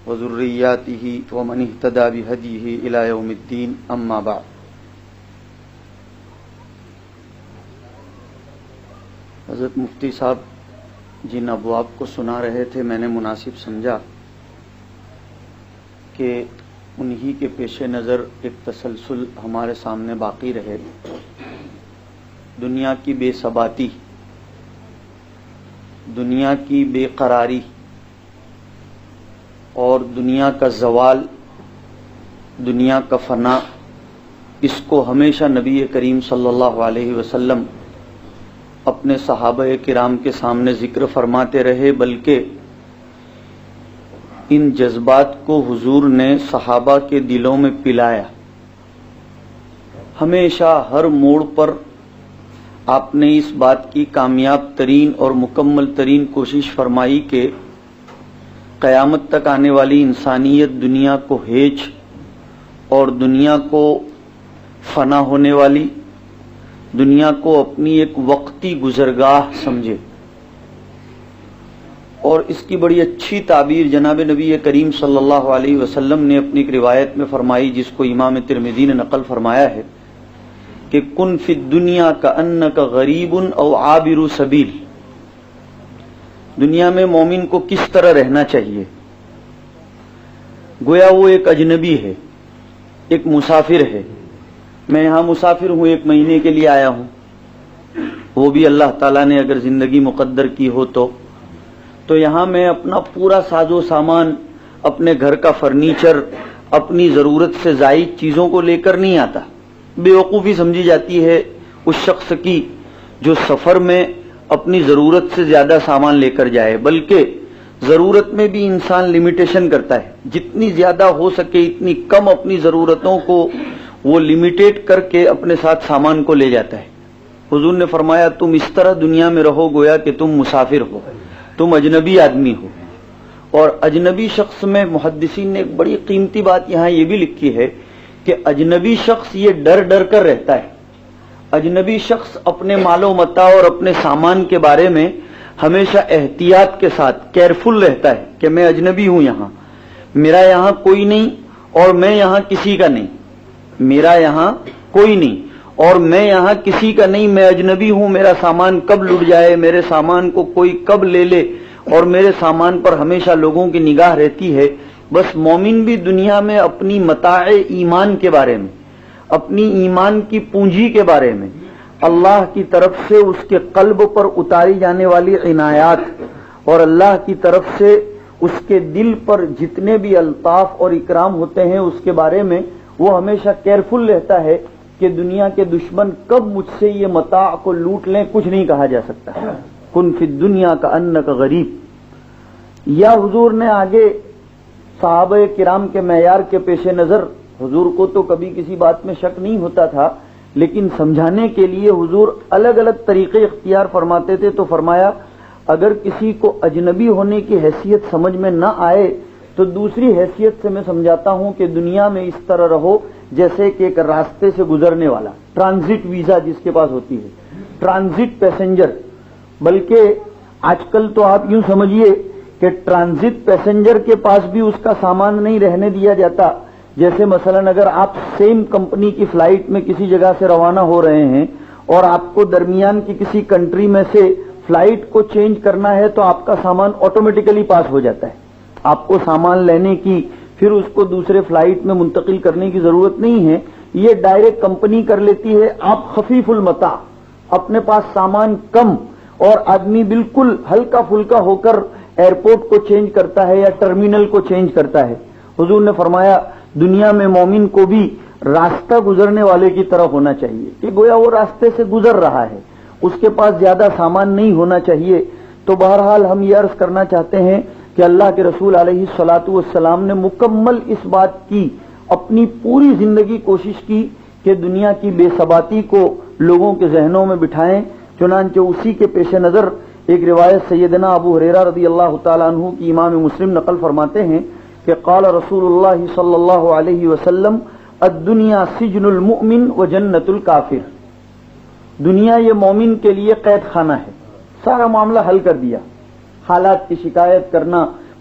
وذرياته ومن اهتدى بهديه إلى يوم الدين أما بعد. حضرت مفتی صاحب جن ابواب کو سنا رہے تھے، میں نے مناسب سمجھا کہ انہی کے پیش نظر ایک تسلسل ہمارے سامنے باقی رہے. دنیا کی بے ثباتی، دنیا کی بے قراری اور دنیا کا زوال، دنیا کا فنا، اس کو ہمیشہ نبی کریم صلی اللہ علیہ وسلم اپنے صحابہ کرام کے سامنے ذکر فرماتے رہے، بلکہ ان جذبات کو حضور نے صحابہ کے دلوں میں پلایا. ہمیشہ ہر موڑ پر آپ نے اس بات کی کامیاب ترین اور مکمل ترین کوشش فرمائی کہ قیامت تک آنے والی انسانیت دنیا کو ہیچ اور دنیا کو فنا ہونے والی، دنیا کو اپنی ایک وقتی گزرگاہ سمجھے. اور اس کی بڑی اچھی تعبیر جناب نبی کریم صلی اللہ علیہ وسلم نے اپنی ایک روایت میں فرمائی، جس کو امام ترمذی نے نقل فرمایا ہے کہ کن فی الدنیا کأنک غریب او عابر سبیل. دنیا میں مومن کو کس طرح رہنا چاہیے؟ گویا وہ ایک اجنبی ہے، ایک مسافر ہے. میں یہاں مسافر ہوں، 1 مہینے کے لیے آیا ہوں، وہ بھی اللہ تعالیٰ نے اگر زندگی مقدر کی ہو تو یہاں میں اپنا پورا ساز و سامان، اپنے گھر کا فرنیچر، اپنی ضرورت سے زائد چیزوں کو لے کر نہیں آتا. بے وقوفی سمجھی جاتی ہے اس شخص کی جو سفر میں اپنی ضرورت سے زیادہ سامان لے کر جائے، بلکہ ضرورت میں بھی انسان لمیٹیشن کرتا ہے. جتنی زیادہ ہو سکے اتنی کم اپنی ضرورتوں کو وہ لمیٹیٹ کر کے اپنے ساتھ سامان کو لے جاتا ہے. حضور نے فرمایا تم اس طرح دنیا میں رہو گویا کہ تم مسافر ہو، تم اجنبی آدمی ہو. اور اجنبی شخص میں محدثین نے ایک بڑی قیمتی بات یہاں یہ بھی لکھی ہے کہ اجنبی شخص یہ ڈر ڈر کر رہتا ہے. اجنبی شخص اپنے مال و متاع اور اپنے سامان کے بارے میں ہمیشہ احتیاط کے ساتھ کیئرفل رہتا ہے کہ میں اجنبی ہوں، یہاں میرا یہاں کوئی نہیں اور میں یہاں کسی کا نہیں، میرا یہاں کوئی نہیں اور میں یہاں کسی کا نہیں، میں اجنبی ہوں، میرا سامان کب لٹ جائے، میرے سامان کو کوئی کب لے لے، اور میرے سامان پر ہمیشہ لوگوں کی نگاہ رہتی ہے. بس مومن بھی دنیا میں اپنی متاع ایمان کے بارے میں، اپنی ایمان کی پونجی کے بارے میں، اللہ کی طرف سے اس کے قلب پر اتاری جانے والی عنایات اور اللہ کی طرف سے اس کے دل پر جتنے بھی الطاف اور اکرام ہوتے ہیں اس کے بارے میں وہ ہمیشہ کیئرفل رہتا ہے کہ دنیا کے دشمن کب مجھ سے یہ متاع کو لوٹ لیں، کچھ نہیں کہا جا سکتا. کن فی الدنیا کأنک غریب. یا حضور نے آگے صحابہ کرام کے معیار کے پیش نظر، حضور کو تو کبھی کسی بات میں شک نہیں ہوتا تھا، لیکن سمجھانے کے لیے حضور الگ الگ طریقے اختیار فرماتے تھے. تو فرمایا اگر کسی کو اجنبی ہونے کی حیثیت سمجھ میں نہ آئے تو دوسری حیثیت سے میں سمجھاتا ہوں کہ دنیا میں اس طرح رہو جیسے کہ ایک راستے سے گزرنے والا، ٹرانزٹ ویزا جس کے پاس ہوتی ہے، ٹرانزٹ پیسنجر. بلکہ آج کل تو آپ یوں سمجھیے کہ ٹرانزٹ پیسنجر کے پاس بھی اس کا سامان نہیں رہنے دیا جاتا. جیسے مثلا اگر آپ سیم کمپنی کی فلائٹ میں کسی جگہ سے روانہ ہو رہے ہیں اور آپ کو درمیان کی کسی کنٹری میں سے فلائٹ کو چینج کرنا ہے تو آپ کا سامان آٹومیٹیکلی پاس ہو جاتا ہے. آپ کو سامان لینے کی پھر اس کو دوسرے فلائٹ میں منتقل کرنے کی ضرورت نہیں ہے، یہ ڈائریکٹ کمپنی کر لیتی ہے. آپ خفیف المتاع، اپنے پاس سامان کم اور آدمی بالکل ہلکا پھلکا ہو کر ایئرپورٹ کو چینج کرتا ہے یا ٹرمینل کو چینج کرتا ہے. حضور نے فرمایا دنیا میں مومن کو بھی راستہ گزرنے والے کی طرح ہونا چاہیے کہ گویا وہ راستے سے گزر رہا ہے، اس کے پاس زیادہ سامان نہیں ہونا چاہیے. تو بہرحال ہم یہ عرض کرنا چاہتے ہیں کہ اللہ کے رسول علیہ الصلاۃ والسلام نے مکمل اس بات کی اپنی پوری زندگی کوشش کی کہ دنیا کی بے ثباتی کو لوگوں کے ذہنوں میں بٹھائیں. چنانچہ اسی کے پیش نظر ایک روایت سیدنا ابو ہریرہ رضی اللہ تعالیٰ عنہ کی امام مسلم نقل فرماتے ہیں کہ قال رسول اللہ صلی اللہ علیہ وسلم الدنیا سجن المؤمن و جنت الکافر. دنیا یہ مومن کے لیے قید خانہ ہے. سارا معاملہ حل کر دیا. حالات کی شکایت کرنا،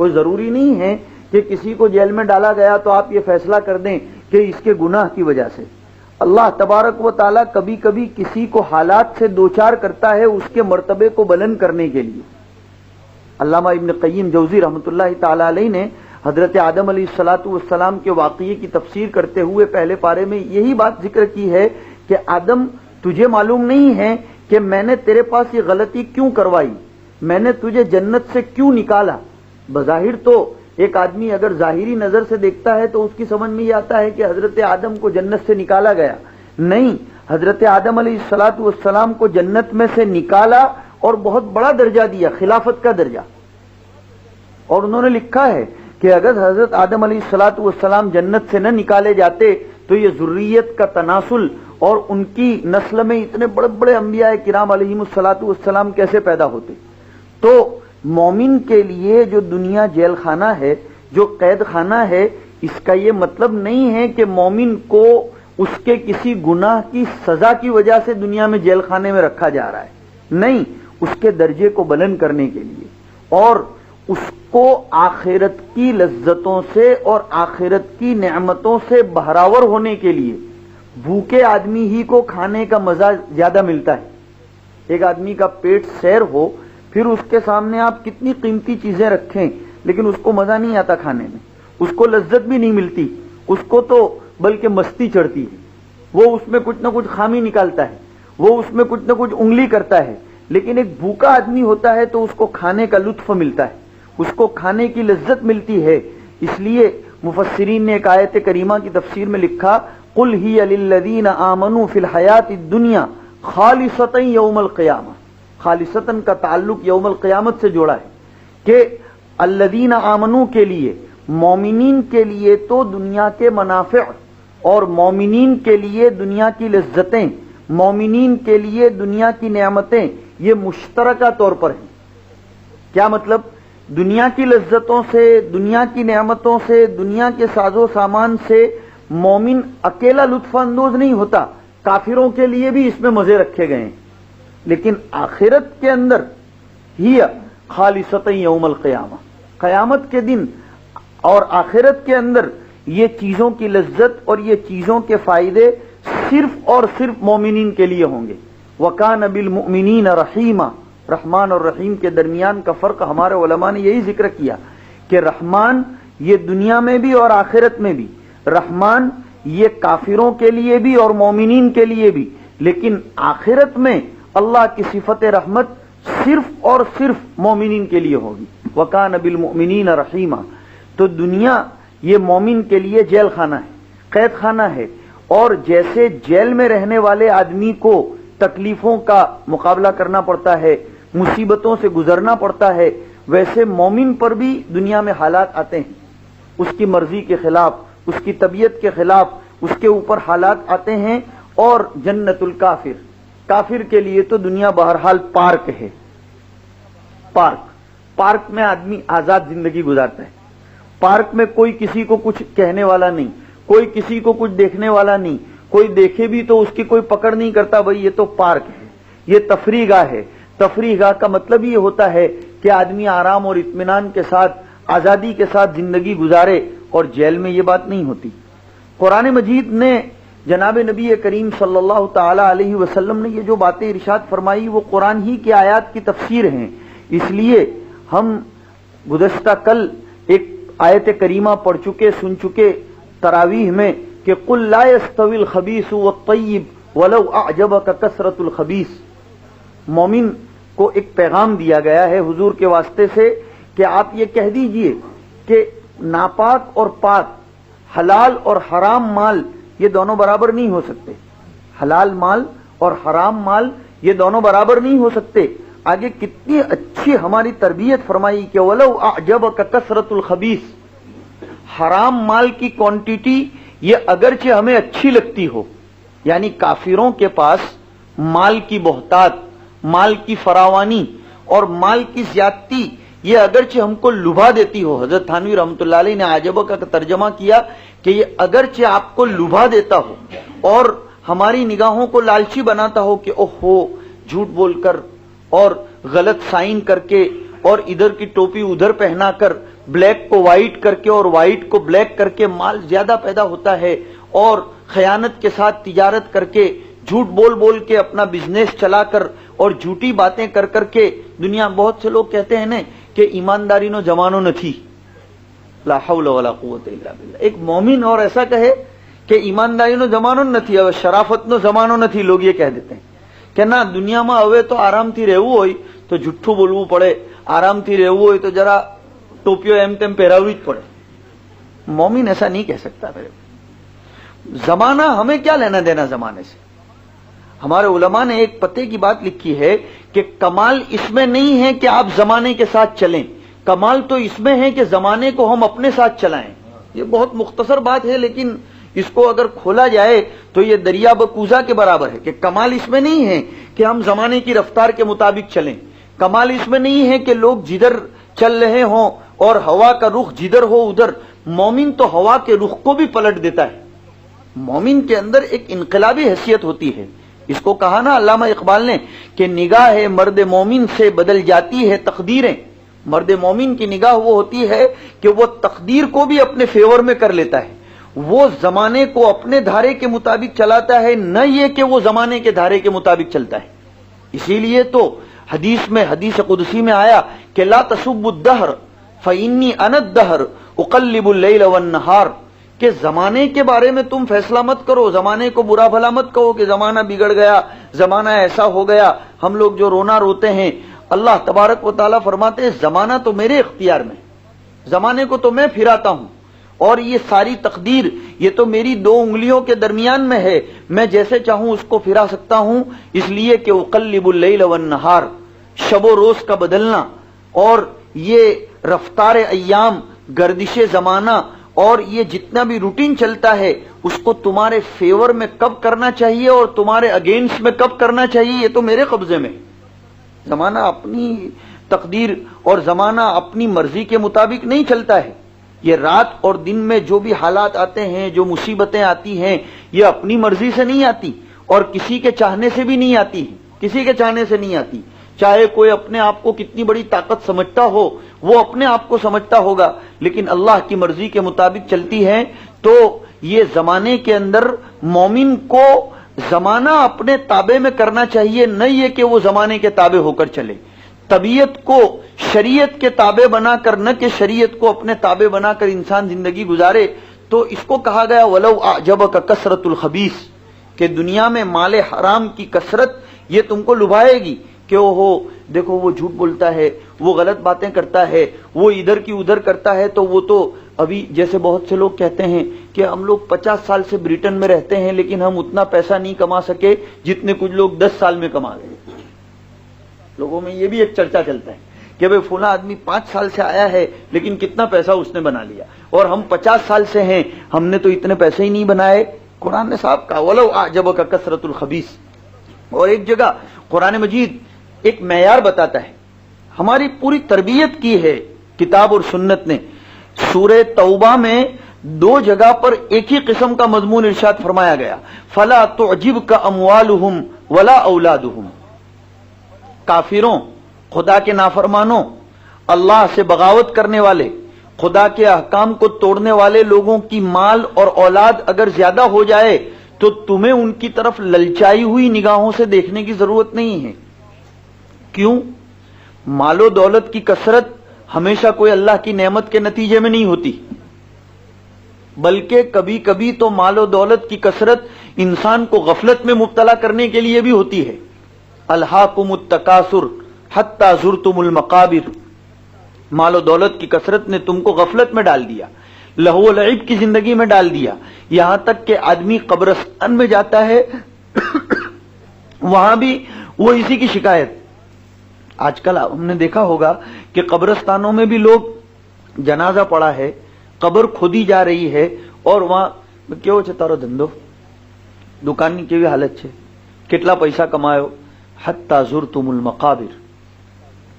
کوئی ضروری نہیں ہے کہ کسی کو جیل میں ڈالا گیا تو آپ یہ فیصلہ کر دیں کہ اس کے گناہ کی وجہ سے. اللہ تبارک و تعالیٰ کبھی کبھی کسی کو حالات سے دوچار کرتا ہے اس کے مرتبے کو بلند کرنے کے لیے. علامہ ابن قیم جوزی رحمۃ اللہ تعالی علیہ نے حضرت آدم علیہ الصلوۃ والسلام کے واقعے کی تفسیر کرتے ہوئے پہلے پارے میں یہی بات ذکر کی ہے کہ آدم تجھے معلوم نہیں ہے کہ میں نے تیرے پاس یہ غلطی کیوں کروائی, میں نے تجھے جنت سے کیوں نکالا. بظاہر تو ایک آدمی اگر ظاہری نظر سے دیکھتا ہے تو اس کی سمجھ میں یہ آتا ہے کہ حضرت آدم کو جنت سے نکالا گیا. نہیں, حضرت آدم علیہ الصلوۃ والسلام کو جنت میں سے نکالا اور بہت بڑا درجہ دیا, خلافت کا درجہ. اور انہوں نے لکھا ہے کہ اگر حضرت آدم علیہ الصلوۃ والسلام جنت سے نہ نکالے جاتے تو یہ ذریت کا تناسل اور ان کی نسل میں اتنے بڑے بڑے انبیاء کرام علیہم الصلوۃ والسلام کیسے پیدا ہوتے. تو مومن کے لیے جو دنیا جیل خانہ ہے, جو قید خانہ ہے, اس کا یہ مطلب نہیں ہے کہ مومن کو اس کے کسی گناہ کی سزا کی وجہ سے دنیا میں جیل خانے میں رکھا جا رہا ہے. نہیں, اس کے درجے کو بلند کرنے کے لیے اور اس کو آخرت کی لذتوں سے اور آخرت کی نعمتوں سے بہراور ہونے کے لیے. بھوکے آدمی ہی کو کھانے کا مزہ زیادہ ملتا ہے. ایک آدمی کا پیٹ سیر ہو, پھر اس کے سامنے آپ کتنی قیمتی چیزیں رکھیں لیکن اس کو مزہ نہیں آتا کھانے میں, اس کو لذت بھی نہیں ملتی, اس کو تو بلکہ مستی چڑھتی ہے. وہ اس میں کچھ نہ کچھ خامی نکالتا ہے, وہ اس میں کچھ نہ کچھ انگلی کرتا ہے. لیکن ایک بھوکا آدمی ہوتا ہے تو اس کو کھانے کا لطف ملتا ہے, اس کو کھانے کی لذت ملتی ہے. اس لیے مفسرین نے ایک آیت کریمہ کی تفسیر میں لکھا, قل ہی للذین آمنوا فی الحیات الدنیا خالصۃ یوم القیامہ. خالصتاً کا تعلق یوم القیامت سے جوڑا ہے کہ الذین آمنوا کے لیے, مومنین کے لیے تو دنیا کے منافع اور مومنین کے لیے دنیا کی لذتیں, مومنین کے لیے دنیا کی نعمتیں یہ مشترکہ طور پر ہیں. کیا مطلب؟ دنیا کی لذتوں سے, دنیا کی نعمتوں سے, دنیا کے ساز و سامان سے مومن اکیلا لطف اندوز نہیں ہوتا, کافروں کے لیے بھی اس میں مزے رکھے گئے ہیں. لیکن آخرت کے اندر ہی خالصۃ یوم القیامہ, قیامت کے دن اور آخرت کے اندر یہ چیزوں کی لذت اور یہ چیزوں کے فائدے صرف اور صرف مومنین کے لیے ہوں گے. وَكَانَ بِالْمُؤْمِنِينَ رَحِيمًا. رحمان اور رحیم کے درمیان کا فرق ہمارے علماء نے یہی ذکر کیا کہ رحمان یہ دنیا میں بھی اور آخرت میں بھی, رحمان یہ کافروں کے لیے بھی اور مومنین کے لیے بھی, لیکن آخرت میں اللہ کی صفت رحمت صرف اور صرف مومنین کے لیے ہوگی. وَكَانَ بِالْمُؤْمِنِينَ رَحِيمًا. تو دنیا یہ مومن کے لیے جیل خانہ ہے, قید خانہ ہے. اور جیسے جیل میں رہنے والے آدمی کو تکلیفوں کا مقابلہ کرنا پڑتا ہے, مصیبتوں سے گزرنا پڑتا ہے, ویسے مومن پر بھی دنیا میں حالات آتے ہیں, اس کی مرضی کے خلاف, اس کی طبیعت کے خلاف اس کے اوپر حالات آتے ہیں. اور جنت الکافر, کافر کے لیے تو دنیا بہرحال پارک ہے. پارک میں آدمی آزاد زندگی گزارتا ہے. پارک میں کوئی کسی کو کچھ کہنے والا نہیں, کوئی کسی کو کچھ دیکھنے والا نہیں, کوئی دیکھے بھی تو اس کی کوئی پکڑ نہیں کرتا, بھائی یہ تو پارک ہے, یہ تفریح گاہ ہے. تفریح گاہ کا مطلب یہ ہوتا ہے کہ آدمی آرام اور اطمینان کے ساتھ, آزادی کے ساتھ زندگی گزارے, اور جیل میں یہ بات نہیں ہوتی. قرآن مجید نے جناب نبی کریم صلی اللہ تعالی علیہ وسلم نے یہ جو باتیں ارشاد فرمائی وہ قرآن ہی کی آیات کی تفسیر ہیں. اس لیے ہم گزشتہ کل ایک آیت کریمہ پڑھ چکے, سن چکے تراویح میں کہ قل لا يستوي الخبيث والطيب ولو اعجبك كثرة الخبيث. مومن کو ایک پیغام دیا گیا ہے حضور کے واسطے سے کہ آپ یہ کہہ دیجئے کہ ناپاک اور پاک, حلال اور حرام مال یہ دونوں برابر نہیں ہو سکتے. حلال مال اور حرام مال یہ دونوں برابر نہیں ہو سکتے. آگے کتنی اچھی ہماری تربیت فرمائی کہ وَلَوْ أَعْجَبَكَ كَثْرَةُ الْخَبِيثِ. حرام مال کی کوانٹیٹی یہ اگرچہ ہمیں اچھی لگتی ہو, یعنی کافروں کے پاس مال کی بہتات, مال کی فراوانی اور مال کی زیادتی یہ اگرچہ ہم کو لبھا دیتی ہو. حضرت تھانوی رحمۃ اللہ علیہ نے عجبہ کا ترجمہ کیا کہ یہ اگرچہ آپ کو لبھا دیتا ہو اور ہماری نگاہوں کو لالچی بناتا ہو کہ اوہو جھوٹ بول کر اور غلط سائن کر کے اور ادھر کی ٹوپی ادھر پہنا کر بلیک کو وائٹ کر کے اور وائٹ کو بلیک کر کے مال زیادہ پیدا ہوتا ہے، اور خیانت کے ساتھ تجارت کر کے، جھوٹ بول بول کے اپنا بزنس چلا کر اور جھوٹی باتیں کر کر کے دنیا. بہت سے لوگ کہتے ہیں نا کہ ایمانداری نو زمانو نتھی. لا حول ولا قوت الا باللہ. ایک مومن اور ایسا کہے کہ ایمانداری نو زمانو نتھی، હવે શરાફત નો જમાનો નથી. લોગ یہ کہہ دیتے ہیں کہ ના દુનિયામાં હવે તો આરામથી રહેવું હોય તો જુઠ્ઠું બોલવું પડે, આરામથી રહેવું હોય તો જરા ટોપીઓ એમ તેમ પહેરાવવી જ પડે. مومن ایسا نہیں کہہ سکتا. میرے زمانہ ہمیں کیا لینا دینا زمانے سے. ہمارے علماء نے ایک پتے کی بات لکھی ہے کہ کمال اس میں نہیں ہے کہ آپ زمانے کے ساتھ چلیں، کمال تو اس میں ہے کہ زمانے کو ہم اپنے ساتھ چلائیں. یہ بہت مختصر بات ہے، لیکن اس کو اگر کھولا جائے تو یہ دریا بکوزا کے برابر ہے کہ کمال اس میں نہیں ہے کہ ہم زمانے کی رفتار کے مطابق چلیں. کمال اس میں نہیں ہے کہ لوگ جدھر چل رہے ہوں اور ہوا کا رخ جدھر ہو ادھر. مومن تو ہوا کے رخ کو بھی پلٹ دیتا ہے. مومن کے اندر ایک انقلابی حیثیت ہوتی ہے. اس کو کہا نا علامہ اقبال نے کہ نگاہ مرد مومن سے بدل جاتی ہے تقدیریں. مرد مومن کی نگاہ وہ ہوتی ہے کہ وہ تقدیر کو بھی اپنے فیور میں کر لیتا ہے. وہ زمانے کو اپنے دھارے کے مطابق چلاتا ہے، نہ یہ کہ وہ زمانے کے دھارے کے مطابق چلتا ہے. اسی لیے تو حدیث قدسی میں آیا کہ لا تسبوا الدہر فإنی انا الدہر اقلب اللیل والنہار. کہ زمانے کے بارے میں تم فیصلہ مت کرو، زمانے کو برا بھلا مت کہو کہ زمانہ بگڑ گیا، زمانہ ایسا ہو گیا. ہم لوگ جو رونا روتے ہیں، اللہ تبارک و تعالیٰ فرماتے ہیں زمانہ تو میرے اختیار میں، زمانے کو تو میں پھراتا ہوں، اور یہ ساری تقدیر یہ تو میری دو انگلیوں کے درمیان میں ہے، میں جیسے چاہوں اس کو پھرا سکتا ہوں. اس لیے کہ اقلب اللیل والنہار، شب و روز کا بدلنا اور یہ رفتار ایام، گردش زمانہ اور یہ جتنا بھی روٹین چلتا ہے اس کو تمہارے فیور میں کب کرنا چاہیے اور تمہارے اگینسٹ میں کب کرنا چاہیے یہ تو میرے قبضے میں. زمانہ اپنی تقدیر اور زمانہ اپنی مرضی کے مطابق نہیں چلتا ہے. یہ رات اور دن میں جو بھی حالات آتے ہیں، جو مصیبتیں آتی ہیں، یہ اپنی مرضی سے نہیں آتی اور کسی کے چاہنے سے بھی نہیں آتی، کسی کے چاہنے سے نہیں آتی. چاہے کوئی اپنے آپ کو کتنی بڑی طاقت سمجھتا ہو، وہ اپنے آپ کو سمجھتا ہوگا، لیکن اللہ کی مرضی کے مطابق چلتی ہے. تو یہ زمانے کے اندر مومن کو زمانہ اپنے تابع میں کرنا چاہیے، نہ یہ کہ وہ زمانے کے تابع ہو کر چلے. طبیعت کو شریعت کے تابع بنا کر، نہ کہ شریعت کو اپنے تابع بنا کر انسان زندگی گزارے. تو اس کو کہا گیا وَلَوْ أَعْجَبَكَ كَثْرَةُ الْخَبِيثِ، کہ دنیا میں مال حرام کی کثرت یہ تم کو لبھائے گی کہ دیکھو وہ جھوٹ بولتا ہے، وہ غلط باتیں کرتا ہے، وہ ادھر کی ادھر کرتا ہے. تو وہ تو ابھی جیسے بہت سے لوگ کہتے ہیں کہ ہم لوگ 50 سال سے بریٹن میں رہتے ہیں لیکن ہم اتنا پیسہ نہیں کما سکے جتنے کچھ لوگ 10 سال میں کما گئے. لوگوں میں یہ بھی ایک چرچا چلتا ہے کہ بھئی فلاں آدمی 5 سال سے آیا ہے لیکن کتنا پیسہ اس نے بنا لیا، اور ہم 50 سال سے ہیں ہم نے تو اتنے پیسے ہی نہیں بنائے. قرآن نے صاحب کہا وَلَوْ أَعْجَبَكَ كَثْرَةُ الْخَبِيثِ. اور ایک جگہ قرآن مجید ایک معیار بتاتا ہے. ہماری پوری تربیت کی ہے کتاب اور سنت نے. سورہ توبہ میں 2 جگہ پر ایک ہی قسم کا مضمون ارشاد فرمایا گیا، فَلَا تُعْجِبْكَ أَمْوَالُهُمْ وَلَا أَوْلَادُهُمْ. کافروں، خدا کے نافرمانوں، اللہ سے بغاوت کرنے والے، خدا کے احکام کو توڑنے والے لوگوں کی مال اور اولاد اگر زیادہ ہو جائے تو تمہیں ان کی طرف للچائی ہوئی نگاہوں سے دیکھنے کی ضرورت نہیں ہے. کیوں؟ مال و دولت کی کثرت ہمیشہ کوئی اللہ کی نعمت کے نتیجے میں نہیں ہوتی، بلکہ کبھی کبھی تو مال و دولت کی کثرت انسان کو غفلت میں مبتلا کرنے کے لیے بھی ہوتی ہے. الہاکم التکاثر حتی زرتم المقابر. مال و دولت کی کثرت نے تم کو غفلت میں ڈال دیا، لہو و لعب کی زندگی میں ڈال دیا، یہاں تک کہ آدمی قبرستان میں جاتا ہے وہاں بھی وہ اسی کی شکایت. آج کل ہم نے دیکھا ہوگا کہ قبرستانوں میں بھی لوگ جنازہ پڑا ہے، قبر کھودی جا رہی ہے اور وہاں કેવો છે તારો ધંધો, દુકાનની કેવી હાલત છે, કેટલા પૈસા કમાયો, حتی زرتم المقابر.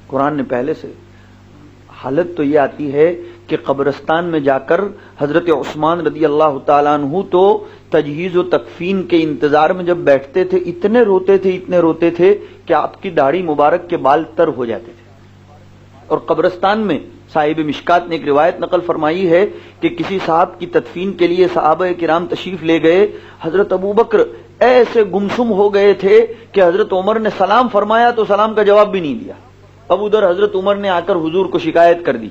قرآن نے پہلے سے حالت تو یہ آتی ہے کہ قبرستان میں جا کر حضرت عثمان رضی اللہ تعالیٰ عنہ تو تجہیز و تکفین کے انتظار میں جب بیٹھتے تھے اتنے روتے تھے کہ آپ کی داڑھی مبارک کے بال تر ہو جاتے تھے. اور قبرستان میں صاحب مشکات نے ایک روایت نقل فرمائی ہے کہ کسی صاحب کی تدفین کے لیے صحابہ کرام تشریف لے گئے. حضرت ابو بکر ایسے گمسم ہو گئے تھے کہ حضرت عمر نے سلام فرمایا تو سلام کا جواب بھی نہیں دیا. اب ادھر حضرت عمر نے آ کر حضور کو شکایت کر دی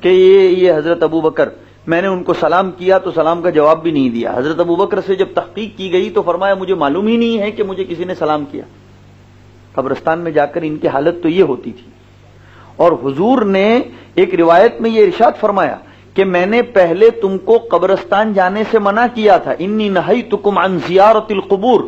کہ یہ حضرت ابو بکر، میں نے ان کو سلام کیا تو سلام کا جواب بھی نہیں دیا. حضرت ابو بکر سے جب تحقیق کی گئی تو فرمایا مجھے معلوم ہی نہیں ہے کہ مجھے کسی نے سلام کیا. قبرستان میں جا کر ان کی حالت تو یہ ہوتی تھی. اور حضور نے ایک روایت میں یہ ارشاد فرمایا کہ میں نے پہلے تم کو قبرستان جانے سے منع کیا تھا، انی نہیتکم عن زیارت القبور.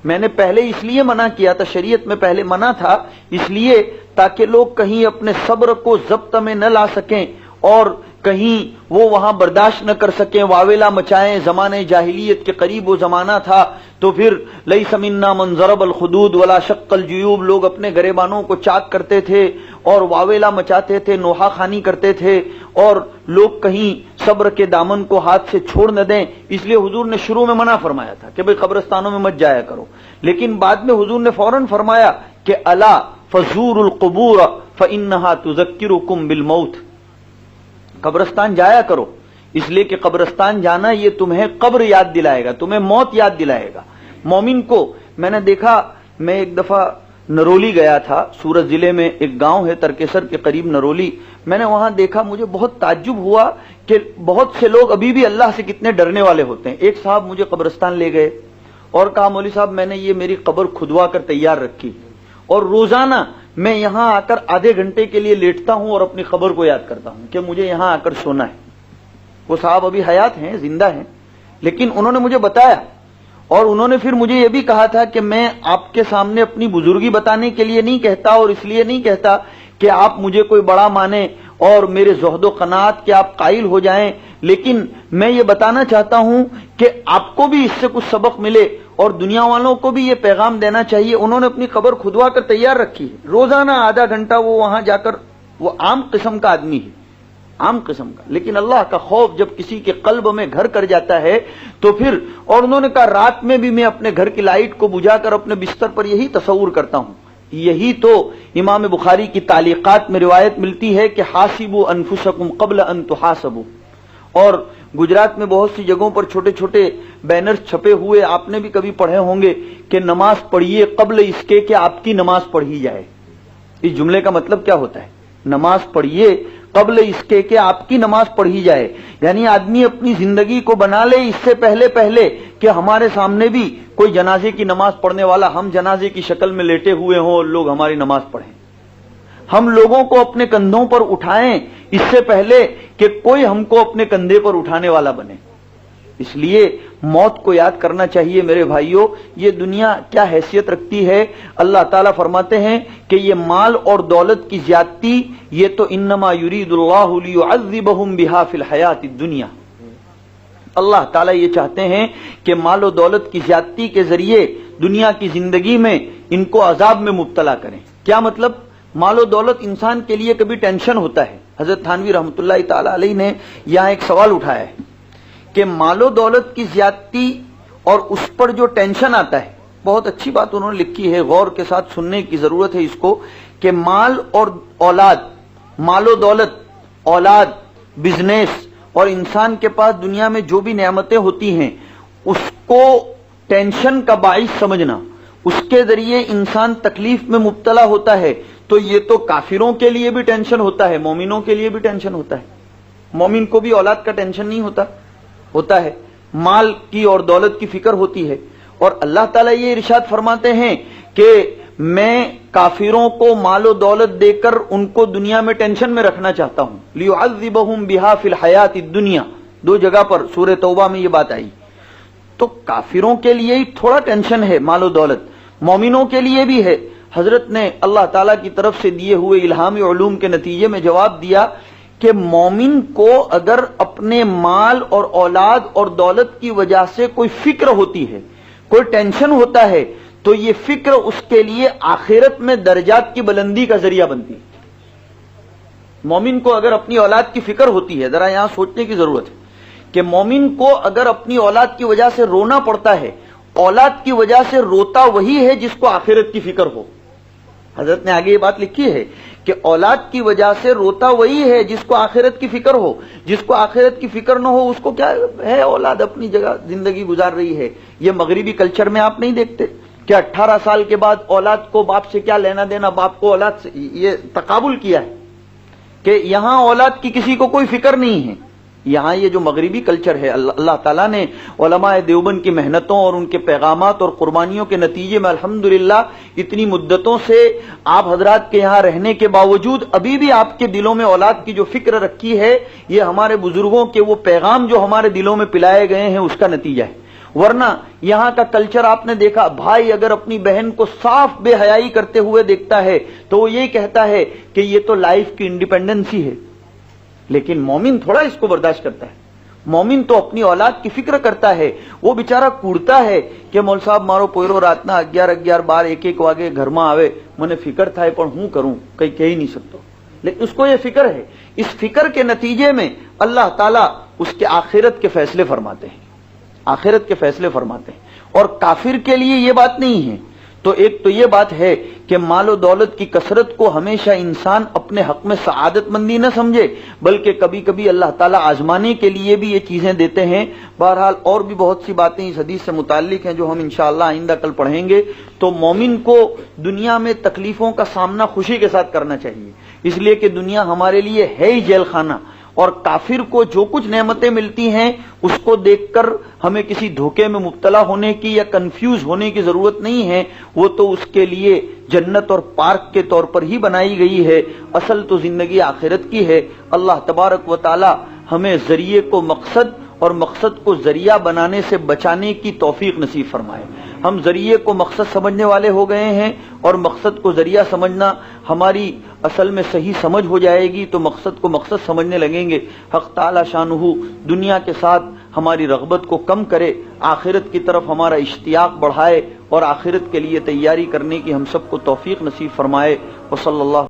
میں نے پہلے اس لیے منع کیا تھا، شریعت میں پہلے منع تھا اس لیے تاکہ لوگ کہیں اپنے صبر کو ضبط میں نہ لا سکیں اور کہیں وہ وہاں برداشت نہ کر سکیں، واویلا مچائیں. زمانے جاہلیت کے قریب وہ زمانہ تھا تو پھر لیس منا من ضرب الخدود ولا شق الجیوب، لوگ اپنے گریبانوں کو چاک کرتے تھے اور واویلا مچاتے تھے، نوحہ خانی کرتے تھے اور لوگ کہیں صبر کے دامن کو ہاتھ سے چھوڑ نہ دیں. اس لیے حضور نے شروع میں منع فرمایا تھا کہ بھئی قبرستانوں میں مت جایا کرو. لیکن بعد میں حضور نے فوراً فرمایا کہ الا فزور القبور فانھا تذکرکم بالموت. قبرستان جایا کرو اس لیے کہ قبرستان جانا یہ تمہیں قبر یاد دلائے گا، تمہیں موت یاد دلائے گا. مومن کو میں نے دیکھا، میں ایک دفعہ نرولی گیا تھا، سورت ضلع میں ایک گاؤں ہے ترکیسر کے قریب نرولی. میں نے وہاں دیکھا، مجھے بہت تعجب ہوا کہ بہت سے لوگ ابھی بھی اللہ سے کتنے ڈرنے والے ہوتے ہیں. ایک صاحب مجھے قبرستان لے گئے اور کہا مولوی صاحب میں نے یہ میری قبر کھدوا کر تیار رکھی اور روزانہ میں یہاں آ کر آدھے گھنٹے کے لیے لیٹتا ہوں اور اپنی قبر کو یاد کرتا ہوں کہ مجھے یہاں آ کر سونا ہے. وہ صاحب ابھی حیات ہیں، زندہ ہیں، لیکن انہوں نے مجھے بتایا اور انہوں نے پھر مجھے یہ بھی کہا تھا کہ میں آپ کے سامنے اپنی بزرگی بتانے کے لیے نہیں کہتا اور اس لیے نہیں کہتا کہ آپ مجھے کوئی بڑا مانیں اور میرے زہد و قناعت کے آپ قائل ہو جائیں، لیکن میں یہ بتانا چاہتا ہوں کہ آپ کو بھی اس سے کچھ سبق ملے اور دنیا والوں کو بھی یہ پیغام دینا چاہیے. انہوں نے اپنی قبر کھدوا کر تیار رکھی ہے، روزانہ آدھا گھنٹہ وہ وہاں جا کر، وہ عام قسم کا آدمی ہے، عام قسم کا، لیکن اللہ کا خوف جب کسی کے قلب میں گھر کر جاتا ہے تو پھر، اور انہوں نے کہا رات میں بھی میں اپنے گھر کی لائٹ کو بجھا کر اپنے بستر پر یہی تصور کرتا ہوں. یہی تو امام بخاری کی تعلیقات میں روایت ملتی ہے کہ حاسبوا انفسکم قبل ان تحاسبوا. اور گجرات میں بہت سی جگہوں پر چھوٹے چھوٹے بینرز چھپے ہوئے آپ نے بھی کبھی پڑھے ہوں گے کہ نماز پڑھیے قبل اس کے کہ آپ کی نماز پڑھی جائے. اس جملے کا مطلب کیا ہوتا ہے؟ نماز پڑھیے قبل اس کے کہ آپ کی نماز پڑھی جائے، یعنی آدمی اپنی زندگی کو بنا لے اس سے پہلے کہ ہمارے سامنے بھی کوئی جنازے کی نماز پڑھنے والا، ہم جنازے کی شکل میں لیٹے ہوئے ہوں اور لوگ ہماری نماز پڑھیں. ہم لوگوں کو اپنے کندھوں پر اٹھائیں اس سے پہلے کہ کوئی ہم کو اپنے کندھے پر اٹھانے والا بنے. اس لیے موت کو یاد کرنا چاہیے میرے بھائیوں. یہ دنیا کیا حیثیت رکھتی ہے؟ اللہ تعالیٰ فرماتے ہیں کہ یہ مال اور دولت کی زیادتی یہ تو انما یرید اللہ لیعذبہم بہا فی الحیات الدنیا. اللہ تعالیٰ یہ چاہتے ہیں کہ مال و دولت کی زیادتی کے ذریعے دنیا کی زندگی میں ان کو عذاب میں مبتلا کریں. کیا مطلب؟ مال و دولت انسان کے لیے کبھی ٹینشن ہوتا ہے. حضرت تھانوی رحمۃ اللہ تعالی علیہ نے یہاں ایک سوال اٹھایا ہے کہ مال و دولت کی زیادتی اور اس پر جو ٹینشن آتا ہے، بہت اچھی بات انہوں نے لکھی ہے، غور کے ساتھ سننے کی ضرورت ہے اس کو، کہ مال اور اولاد، مال و دولت، اولاد، بزنس اور انسان کے پاس دنیا میں جو بھی نعمتیں ہوتی ہیں اس کو ٹینشن کا باعث سمجھنا، اس کے ذریعے انسان تکلیف میں مبتلا ہوتا ہے. تو یہ تو کافروں کے لیے بھی ٹینشن ہوتا ہے، مومنوں کے لیے بھی ٹینشن ہوتا ہے. مومن کو بھی اولاد کا ٹینشن نہیں ہوتا ہے، مال کی اور دولت کی فکر ہوتی ہے. اور اللہ تعالیٰ یہ ارشاد فرماتے ہیں کہ میں کافروں کو مال و دولت دے کر ان کو دنیا میں ٹینشن میں رکھنا چاہتا ہوں. لیعذبہم بہا فی الحیات الدنیا، 2 جگہ پر سورہ توبہ میں یہ بات آئی. تو کافروں کے لیے ہی تھوڑا ٹینشن ہے مال و دولت، مومنوں کے لیے بھی ہے. حضرت نے اللہ تعالیٰ کی طرف سے دیے ہوئے الہامی علوم کے نتیجے میں جواب دیا کہ مومن کو اگر اپنے مال اور اولاد اور دولت کی وجہ سے کوئی فکر ہوتی ہے، کوئی ٹینشن ہوتا ہے، تو یہ فکر اس کے لیے آخرت میں درجات کی بلندی کا ذریعہ بنتی ہے. مومن کو اگر اپنی اولاد کی فکر ہوتی ہے، ذرا یہاں سوچنے کی ضرورت ہے کہ مومن کو اگر اپنی اولاد کی وجہ سے رونا پڑتا ہے، اولاد کی وجہ سے روتا وہی ہے جس کو آخرت کی فکر ہو. حضرت نے آگے یہ بات لکھی ہے کہ اولاد کی وجہ سے روتا وہی ہے جس کو آخرت کی فکر ہو. جس کو آخرت کی فکر نہ ہو اس کو کیا ہے، اولاد اپنی جگہ زندگی گزار رہی ہے. یہ مغربی کلچر میں آپ نہیں دیکھتے کہ 18 سال کے بعد اولاد کو باپ سے کیا لینا دینا، باپ کو اولاد سے یہ تقابل کیا ہے کہ یہاں اولاد کی کسی کو کوئی فکر نہیں ہے. یہاں یہ جو مغربی کلچر ہے، اللہ تعالیٰ نے علماء دیوبند کی محنتوں اور ان کے پیغامات اور قربانیوں کے نتیجے میں الحمدللہ اتنی مدتوں سے آپ حضرات کے یہاں رہنے کے باوجود ابھی بھی آپ کے دلوں میں اولاد کی جو فکر رکھی ہے، یہ ہمارے بزرگوں کے وہ پیغام جو ہمارے دلوں میں پلائے گئے ہیں اس کا نتیجہ ہے. ورنہ یہاں کا کلچر آپ نے دیکھا، بھائی اگر اپنی بہن کو صاف بے حیائی کرتے ہوئے دیکھتا ہے تو وہ یہی کہتا ہے کہ یہ تو لائف کی انڈیپینڈنسی ہے. لیکن مومن تھوڑا اس کو برداشت کرتا ہے. مومن تو اپنی اولاد کی فکر کرتا ہے. وہ بیچارہ کوڑتا ہے کہ مول صاحب مارو پوئرو راتنا 11 بار 1 વાગે ઘરમાં આવે મને ફિકર થાય પણ હું કરું કઈ કહી نہیں سکتا. لیکن اس کو یہ فکر ہے. اس فکر کے نتیجے میں اللہ تعالیٰ اس کے آخرت کے فیصلے فرماتے ہیں، آخرت کے فیصلے فرماتے ہیں. اور کافر کے لیے یہ بات نہیں ہے. تو ایک تو یہ بات ہے کہ مال و دولت کی کثرت کو ہمیشہ انسان اپنے حق میں سعادت مندی نہ سمجھے، بلکہ کبھی کبھی اللہ تعالیٰ آزمانے کے لیے بھی یہ چیزیں دیتے ہیں. بہرحال اور بھی بہت سی باتیں اس حدیث سے متعلق ہیں جو ہم انشاءاللہ آئندہ کل پڑھیں گے. تو مومن کو دنیا میں تکلیفوں کا سامنا خوشی کے ساتھ کرنا چاہیے، اس لیے کہ دنیا ہمارے لیے ہے ہی جیل خانہ. اور کافر کو جو کچھ نعمتیں ملتی ہیں اس کو دیکھ کر ہمیں کسی دھوکے میں مبتلا ہونے کی یا کنفیوز ہونے کی ضرورت نہیں ہے. وہ تو اس کے لیے جنت اور پارک کے طور پر ہی بنائی گئی ہے. اصل تو زندگی آخرت کی ہے. اللہ تبارک و تعالی ہمیں ذریعے کو مقصد اور مقصد کو ذریعہ بنانے سے بچانے کی توفیق نصیب فرمائے. ہم ذریعے کو مقصد سمجھنے والے ہو گئے ہیں اور مقصد کو ذریعہ سمجھنا ہماری اصل میں صحیح سمجھ ہو جائے گی تو مقصد کو مقصد سمجھنے لگیں گے. حق تعالی شانہ دنیا کے ساتھ ہماری رغبت کو کم کرے، آخرت کی طرف ہمارا اشتیاق بڑھائے اور آخرت کے لیے تیاری کرنے کی ہم سب کو توفیق نصیب فرمائے. وصلی اللہ